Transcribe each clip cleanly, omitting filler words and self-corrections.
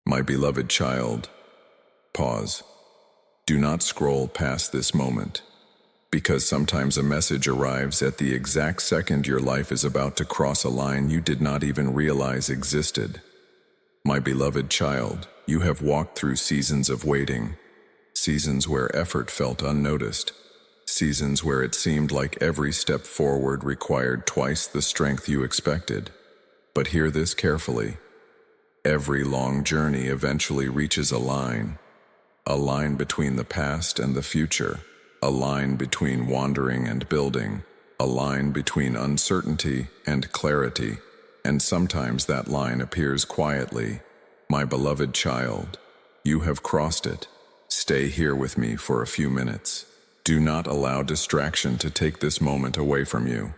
My beloved child, pause. Do not scroll past this moment, because sometimes a message arrives at the exact second your life is about to cross a line you did not even realize existed. My beloved child, you have walked through seasons of waiting, seasons where effort felt unnoticed, seasons where it seemed like every step forward required twice the strength you expected. But hear this carefully. Every long journey eventually reaches a line between the past and the future, a line between wandering and building, a line between uncertainty and clarity, and sometimes that line appears quietly. My beloved child, you have crossed it. Stay here with me for a few minutes. Do not allow distraction to take this moment away from you,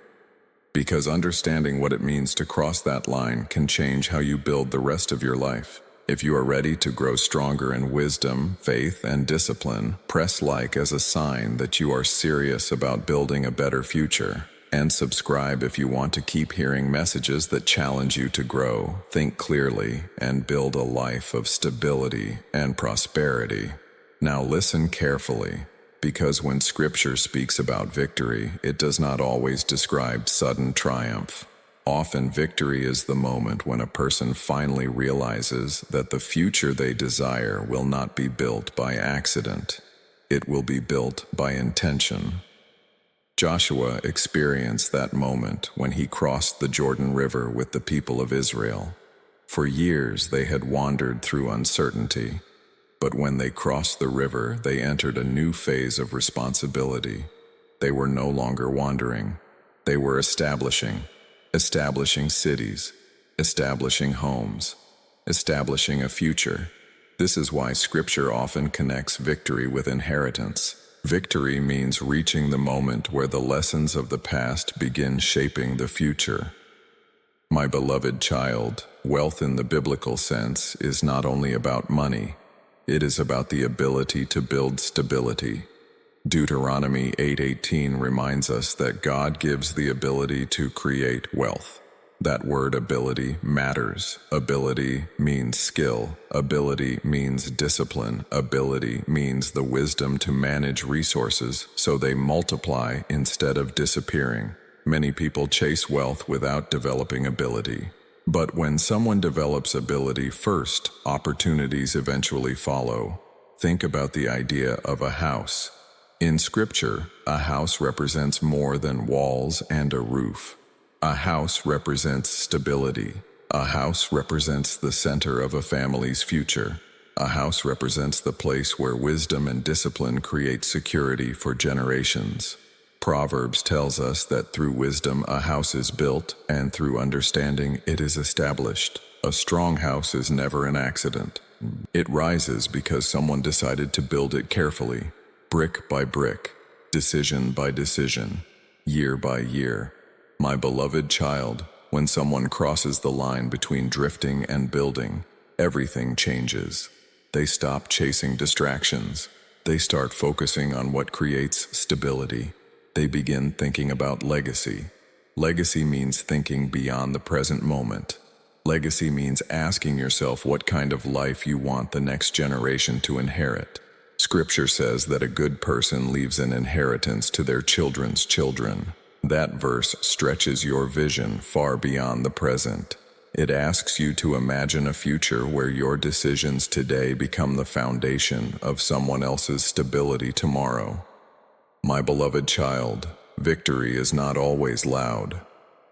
because understanding what it means to cross that line can change how you build the rest of your life. If you are ready to grow stronger in wisdom, faith, and discipline, press like as a sign that you are serious about building a better future. And subscribe if you want to keep hearing messages that challenge you to grow, think clearly, and build a life of stability and prosperity. Now listen carefully, because when Scripture speaks about victory, it does not always describe sudden triumph. Often victory is the moment when a person finally realizes that the future they desire will not be built by accident. It will be built by intention. Joshua experienced that moment when he crossed the Jordan River with the people of Israel. For years they had wandered through uncertainty, but when they crossed the river, they entered a new phase of responsibility. They were no longer wandering. They were establishing cities, establishing homes, establishing a future. This is why Scripture often connects victory with inheritance. Victory means reaching the moment where the lessons of the past begin shaping the future. My beloved child, wealth in the biblical sense is not only about money. It is about the ability to build stability. Deuteronomy 8:18 reminds us that God gives the ability to create wealth. That word ability matters. Ability means skill. Ability means discipline. Ability means the wisdom to manage resources so they multiply instead of disappearing. Many people chase wealth without developing ability. But when someone develops ability first, opportunities eventually follow. Think about the idea of a house. In Scripture, a house represents more than walls and a roof. A house represents stability. A house represents the center of a family's future. A house represents the place where wisdom and discipline create security for generations. Proverbs tells us that through wisdom a house is built, and through understanding it is established. A strong house is never an accident. It rises because someone decided to build it carefully, brick by brick, decision by decision, year by year. My beloved child, when someone crosses the line between drifting and building, everything changes. They stop chasing distractions. They start focusing on what creates stability. They begin thinking about legacy. Legacy means thinking beyond the present moment. Legacy means asking yourself what kind of life you want the next generation to inherit. Scripture says that a good person leaves an inheritance to their children's children. That verse stretches your vision far beyond the present. It asks you to imagine a future where your decisions today become the foundation of someone else's stability tomorrow. My beloved child, victory is not always loud.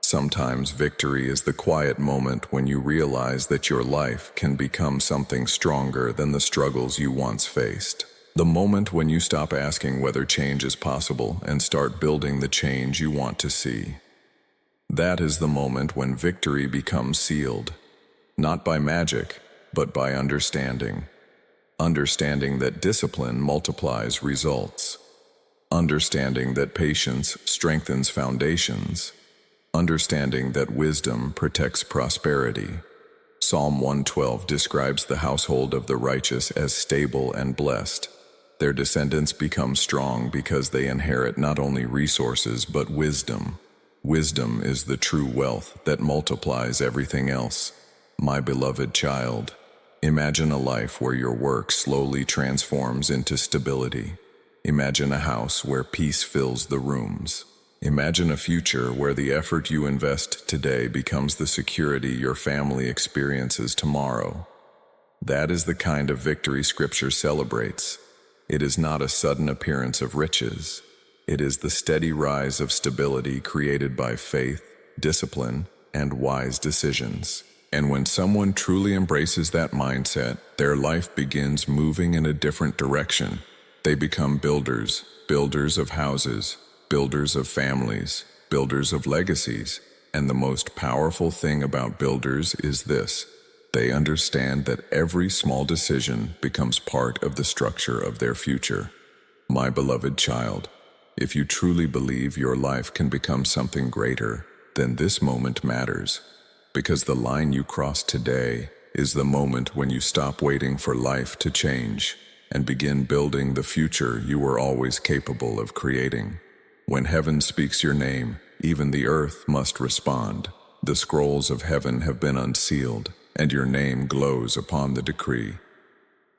Sometimes victory is the quiet moment when you realize that your life can become something stronger than the struggles you once faced. The moment when you stop asking whether change is possible and start building the change you want to see. That is the moment when victory becomes sealed, not by magic, but by understanding. Understanding that discipline multiplies results. Understanding that patience strengthens foundations. Understanding that wisdom protects prosperity. Psalm 112 describes the household of the righteous as stable and blessed. Their descendants become strong because they inherit not only resources but wisdom. Wisdom is the true wealth that multiplies everything else. My beloved child, Imagine a life where your work slowly transforms into stability. Imagine a house where peace fills the rooms. Imagine a future where the effort you invest today becomes the security your family experiences tomorrow. That is the kind of victory Scripture celebrates. It is not a sudden appearance of riches. It is the steady rise of stability created by faith, discipline, and wise decisions. And when someone truly embraces that mindset, their life begins moving in a different direction. They become builders, builders of houses, builders of families, builders of legacies. And the most powerful thing about builders is this: they understand that every small decision becomes part of the structure of their future. My beloved child, if you truly believe your life can become something greater, then this moment matters. Because the line you cross today is the moment when you stop waiting for life to change and begin building the future you were always capable of creating. When heaven speaks your name, even the earth must respond. The scrolls of heaven have been unsealed, and your name glows upon the decree.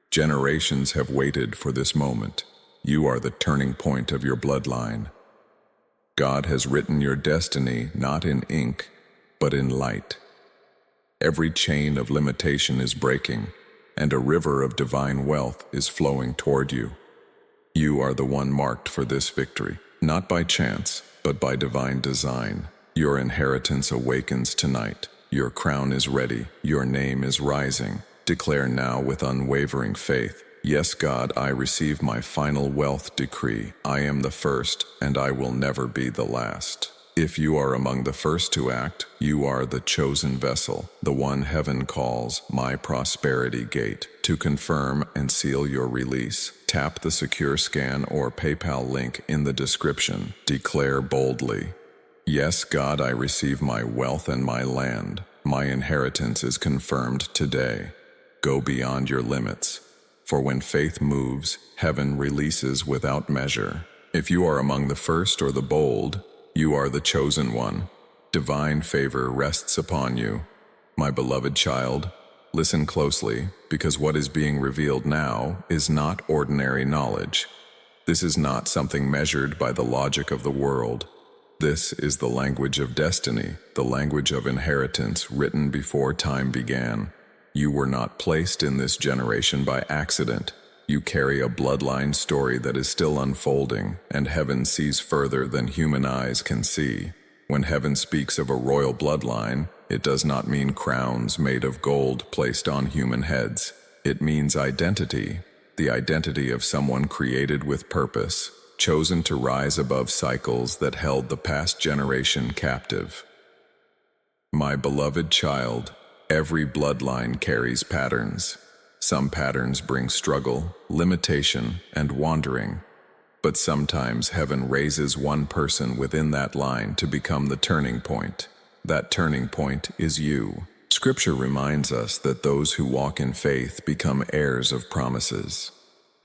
Generations have waited for this moment. You are the turning point of your bloodline. God has written your destiny not in ink, but in light. Every chain of limitation is breaking, and a river of divine wealth is flowing toward you. You are the one marked for this victory. Not by chance, but by divine design. Your inheritance awakens tonight. Your crown is ready. Your name is rising. Declare now with unwavering faith, "Yes, God, I receive my final wealth decree. I am the first, and I will never be the last." If you are among the first to act, you are the chosen vessel, the one heaven calls my prosperity gate. To confirm and seal your release, tap the secure scan or PayPal link in the description. Declare boldly, "Yes, God, I receive my wealth and my land. My inheritance is confirmed today." Go beyond your limits, for when faith moves, heaven releases without measure. If you are among the first or the bold, you are the chosen one. Divine favor rests upon you. My beloved child, listen closely, because what is being revealed now is not ordinary knowledge. This is not something measured by the logic of the world. This is the language of destiny, the language of inheritance written before time began. You were not placed in this generation by accident. You carry a bloodline story that is still unfolding, and heaven sees further than human eyes can see. When heaven speaks of a royal bloodline, it does not mean crowns made of gold placed on human heads. It means identity, the identity of someone created with purpose, chosen to rise above cycles that held the past generation captive. My beloved child, every bloodline carries patterns. Some patterns bring struggle, limitation, and wandering. But sometimes heaven raises one person within that line to become the turning point. That turning point is you. Scripture reminds us that those who walk in faith become heirs of promises.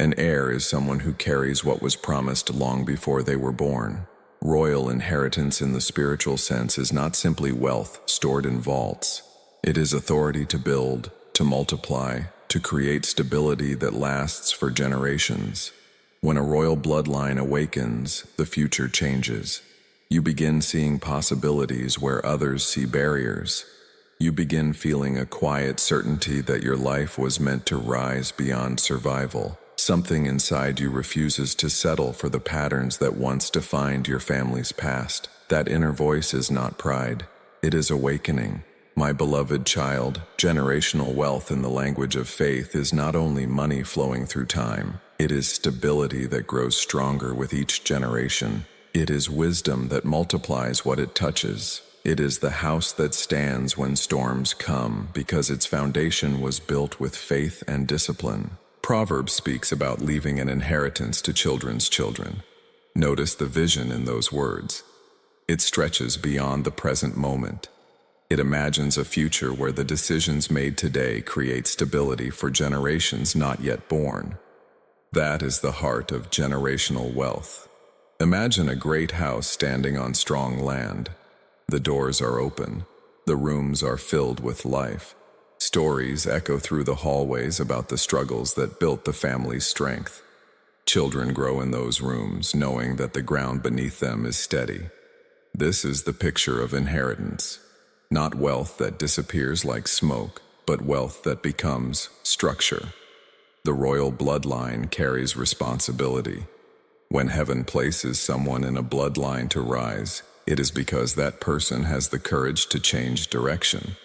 An heir is someone who carries what was promised long before they were born. Royal inheritance in the spiritual sense is not simply wealth stored in vaults. It is authority to build, to multiply, to create stability that lasts for generations. When a royal bloodline awakens, the future changes. You begin seeing possibilities where others see barriers. You begin feeling a quiet certainty that your life was meant to rise beyond survival. Something inside you refuses to settle for the patterns that once defined your family's past. That inner voice is not pride. It is awakening. My beloved child, generational wealth in the language of faith is not only money flowing through time. It is stability that grows stronger with each generation. It is wisdom that multiplies what it touches. It is the house that stands when storms come because its foundation was built with faith and discipline. Proverbs speaks about leaving an inheritance to children's children. Notice the vision in those words. It stretches beyond the present moment. It imagines a future where the decisions made today create stability for generations not yet born. That is the heart of generational wealth. Imagine a great house standing on strong land. The doors are open. The rooms are filled with life. Stories echo through the hallways about the struggles that built the family's strength. Children grow in those rooms, knowing that the ground beneath them is steady. This is the picture of inheritance. Not wealth that disappears like smoke, but wealth that becomes structure. The royal bloodline carries responsibility. When heaven places someone in a bloodline to rise, it is because that person has the courage to change direction.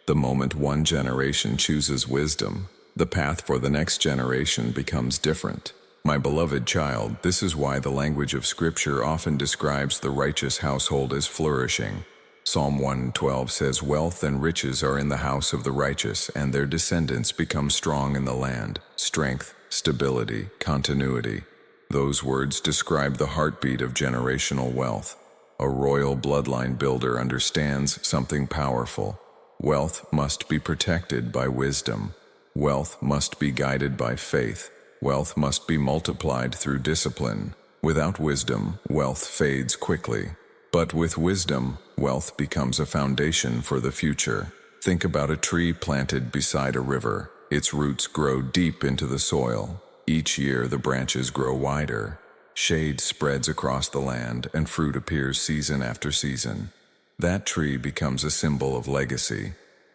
The moment one generation chooses wisdom, the path for the next generation becomes different. My beloved child, this is why the language of Scripture often describes the righteous household as flourishing. Psalm 112 says, "Wealth and riches are in the house of the righteous, and their descendants become strong in the land." Strength, stability, continuity. Those words describe the heartbeat of generational wealth. A royal bloodline builder understands something powerful. Wealth must be protected by wisdom. Wealth must be guided by faith. Wealth must be multiplied through discipline. Without wisdom, wealth fades quickly. But with wisdom, wealth becomes a foundation for the future. Think about a tree planted beside a river. Its roots grow deep into the soil. Each year the branches grow wider. Shade spreads across the land, and fruit appears season after season. That tree becomes a symbol of legacy.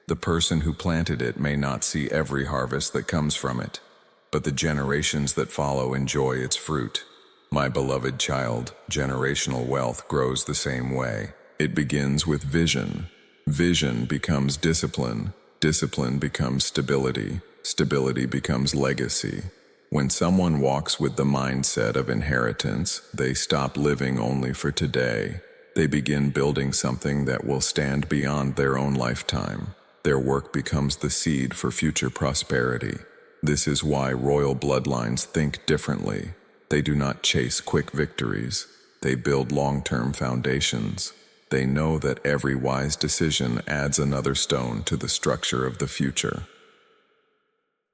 The person who planted it may not see every harvest that comes from it, but the generations that follow enjoy its fruit. My beloved child, generational wealth grows the same way. It begins with vision. Vision becomes discipline. Discipline becomes stability. Stability becomes legacy. When someone walks with the mindset of inheritance, they stop living only for today. They begin building something that will stand beyond their own lifetime. Their work becomes the seed for future prosperity. This is why royal bloodlines think differently. They do not chase quick victories. They build long-term foundations. They know that every wise decision adds another stone to the structure of the future.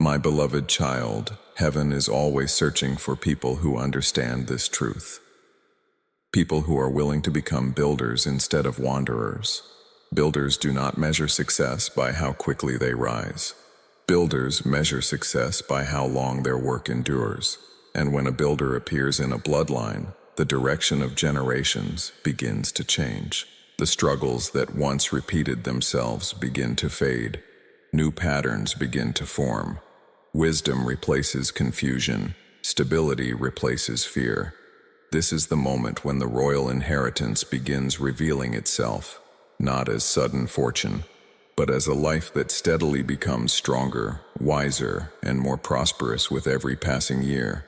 My beloved child, heaven is always searching for people who understand this truth. People who are willing to become builders instead of wanderers. Builders do not measure success by how quickly they rise. Builders measure success by how long their work endures. And when a builder appears in a bloodline, the direction of generations begins to change. The struggles that once repeated themselves begin to fade. New patterns begin to form. Wisdom replaces confusion. Stability replaces fear. This is the moment when the royal inheritance begins revealing itself, not as sudden fortune, but as a life that steadily becomes stronger, wiser, and more prosperous with every passing year.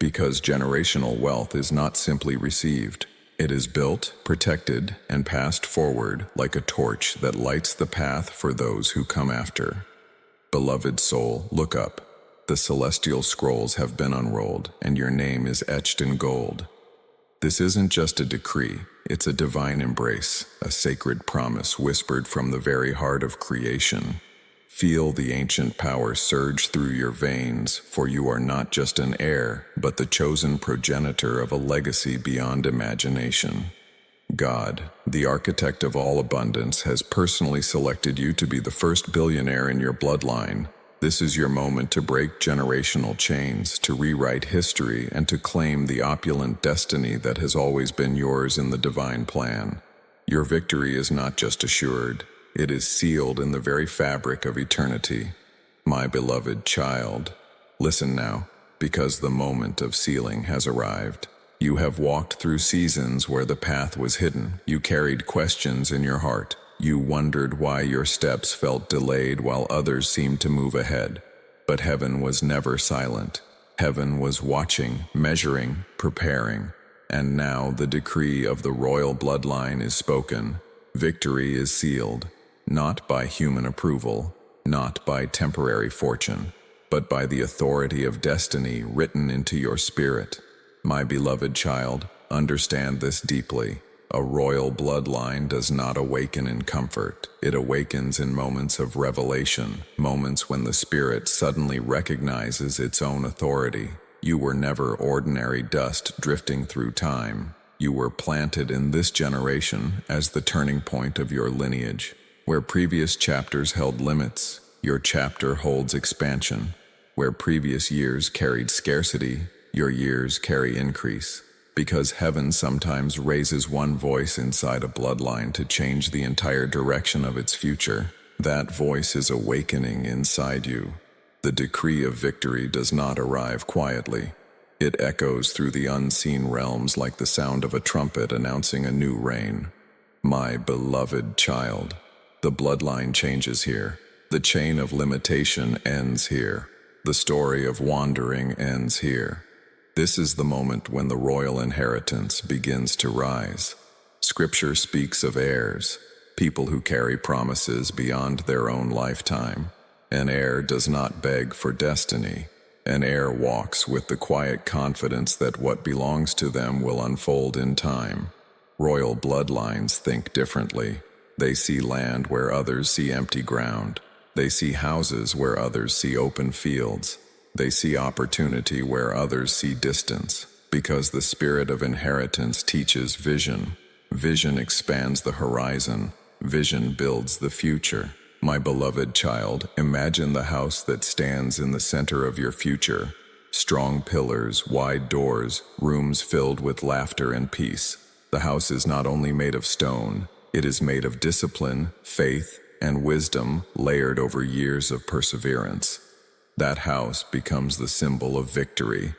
Because generational wealth is not simply received. It is built, protected, and passed forward like a torch that lights the path for those who come after. Beloved soul, look up. The celestial scrolls have been unrolled, and your name is etched in gold. This isn't just a decree, it's a divine embrace, a sacred promise whispered from the very heart of creation. Feel the ancient power surge through your veins, for you are not just an heir, but the chosen progenitor of a legacy beyond imagination. God, the architect of all abundance, has personally selected you to be the first billionaire in your bloodline. This is your moment to break generational chains, to rewrite history, and to claim the opulent destiny that has always been yours in the divine plan. Your victory is not just assured, it is sealed in the very fabric of eternity. My beloved child, listen now, because the moment of sealing has arrived. You have walked through seasons where the path was hidden. You carried questions in your heart. You wondered why your steps felt delayed while others seemed to move ahead. But heaven was never silent. Heaven was watching, measuring, preparing. And now the decree of the royal bloodline is spoken. Victory is sealed, not by human approval, not by temporary fortune, but by the authority of destiny written into your spirit. My beloved child, understand this deeply. A royal bloodline does not awaken in comfort. It awakens in moments of revelation, moments when the spirit suddenly recognizes its own authority. You were never ordinary dust drifting through time. You were planted in this generation as the turning point of your lineage. Where previous chapters held limits, Your chapter holds expansion. Where previous years carried scarcity, your years carry increase. Because heaven sometimes raises one voice inside a bloodline to change the entire direction of its future. That voice is awakening inside you. The decree of victory does not arrive quietly. It echoes through the unseen realms like the sound of a trumpet announcing a new reign. My beloved child, the bloodline changes here. The chain of limitation ends here. The story of wandering ends here. This is the moment when the royal inheritance begins to rise. Scripture speaks of heirs, people who carry promises beyond their own lifetime. An heir does not beg for destiny. An heir walks with the quiet confidence that what belongs to them will unfold in time. Royal bloodlines think differently. They see land where others see empty ground. They see houses where others see open fields. They see opportunity where others see distance. Because the spirit of inheritance teaches vision. Vision expands the horizon. Vision builds the future. My beloved child, imagine the house that stands in the center of your future. Strong pillars, wide doors, rooms filled with laughter and peace. The house is not only made of stone, it is made of discipline, faith, and wisdom layered over years of perseverance. That house becomes the symbol of victory.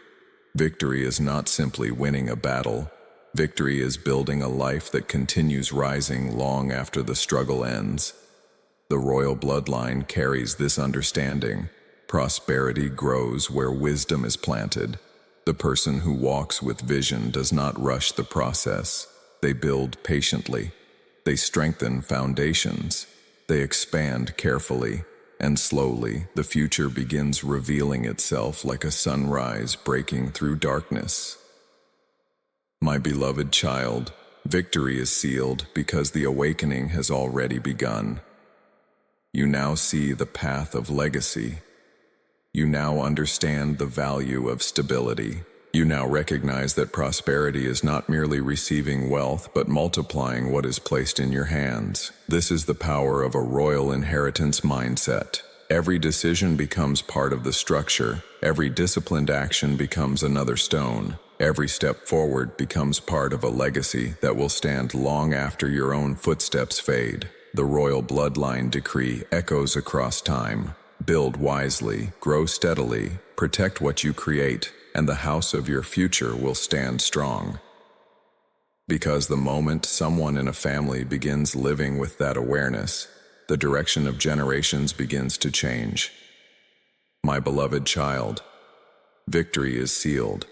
Victory is not simply winning a battle. Victory is building a life that continues rising long after the struggle ends. The royal bloodline carries this understanding. Prosperity grows where wisdom is planted. The person who walks with vision does not rush the process. They build patiently. They strengthen foundations. They expand carefully, and slowly the future begins revealing itself like a sunrise breaking through darkness. My beloved child, victory is sealed because the awakening has already begun. You now see the path of legacy. You now understand the value of stability. You now recognize that prosperity is not merely receiving wealth, but multiplying what is placed in your hands. This is the power of a royal inheritance mindset. Every decision becomes part of the structure. Every disciplined action becomes another stone. Every step forward becomes part of a legacy that will stand long after your own footsteps fade. The royal bloodline decree echoes across time. Build wisely, grow steadily, protect what you create, and the house of your future will stand strong. Because the moment someone in a family begins living with that awareness, the direction of generations begins to change. My beloved child, victory is sealed.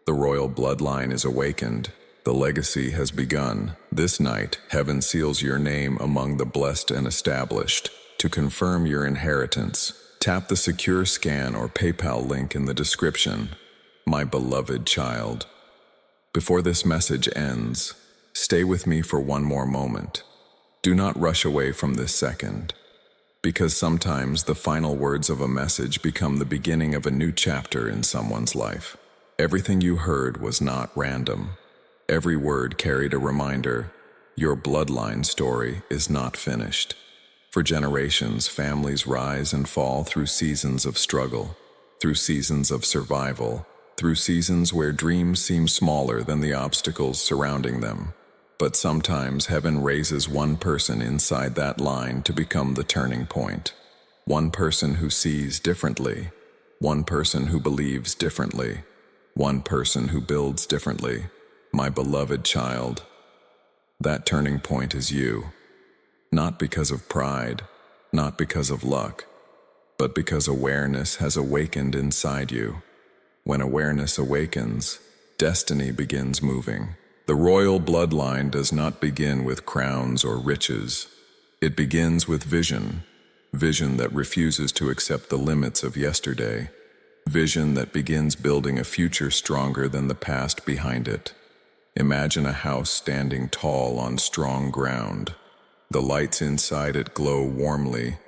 The royal bloodline is awakened. The legacy has begun. This night, heaven seals your name among the blessed and established. To confirm your inheritance, tap the secure scan or PayPal link in the description. My beloved child, before this message ends, stay with me for one more moment. Do not rush away from this second, because sometimes the final words of a message become the beginning of a new chapter in someone's life. Everything you heard was not random. Every word carried a reminder. Your bloodline story is not finished. For generations, families rise and fall through seasons of struggle, through seasons of survival, through seasons where dreams seem smaller than the obstacles surrounding them. But sometimes heaven raises one person inside that line to become the turning point. One person who sees differently. One person who believes differently. One person who builds differently. My beloved child, that turning point is you. Not because of pride, not because of luck, but because awareness has awakened inside you. When awareness awakens, destiny begins moving. The royal bloodline does not begin with crowns or riches. It begins with vision. Vision that refuses to accept the limits of yesterday. Vision that begins building a future stronger than the past behind it. Imagine a house standing tall on strong ground. The lights inside it glow warmly.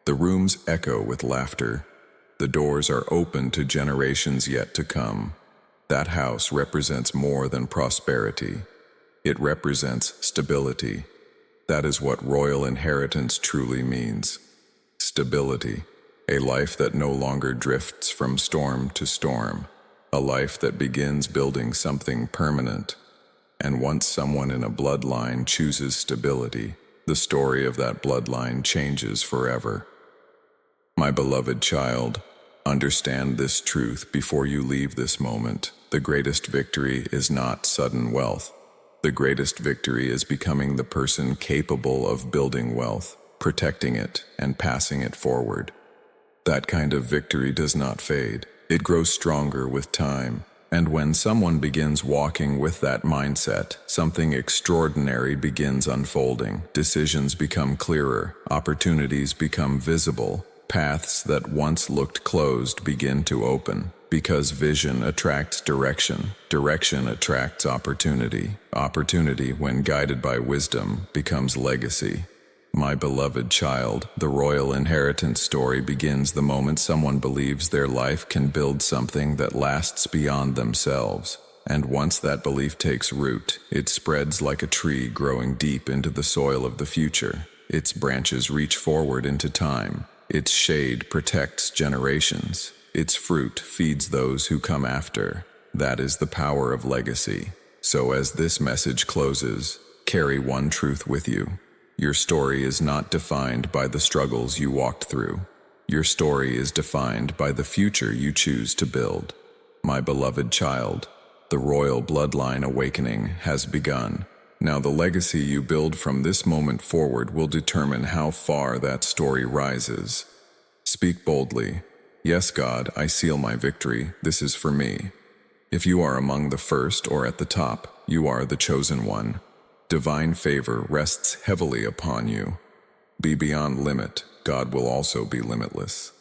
The rooms echo with laughter. The doors are open to generations yet to come. That house represents more than prosperity. It represents stability. That is what royal inheritance truly means. Stability. A life that no longer drifts from storm to storm. A life that begins building something permanent. And once someone in a bloodline chooses stability, the story of that bloodline changes forever. My beloved child, understand this truth before you leave this moment. The greatest victory is not sudden wealth. The greatest victory is becoming the person capable of building wealth, protecting it, and passing it forward. That kind of victory does not fade. It grows stronger with time. And when someone begins walking with that mindset, something extraordinary begins unfolding. Decisions become clearer, opportunities become visible, paths that once looked closed begin to open. Because vision attracts direction, direction attracts opportunity. Opportunity, when guided by wisdom, becomes legacy. My beloved child, the royal inheritance story begins the moment someone believes their life can build something that lasts beyond themselves. And once that belief takes root, it spreads like a tree growing deep into the soil of the future. Its branches reach forward into time. Its shade protects generations. Its fruit feeds those who come after. That is the power of legacy. So as this message closes, carry one truth with you. Your story is not defined by the struggles you walked through. Your story is defined by the future you choose to build. My beloved child, the royal bloodline awakening has begun. Now the legacy you build from this moment forward will determine how far that story rises. Speak boldly. Yes, God, I seal my victory. This is for me. If you are among the first or at the top, you are the chosen one. Divine favor rests heavily upon you. Be beyond limit. God will also be limitless.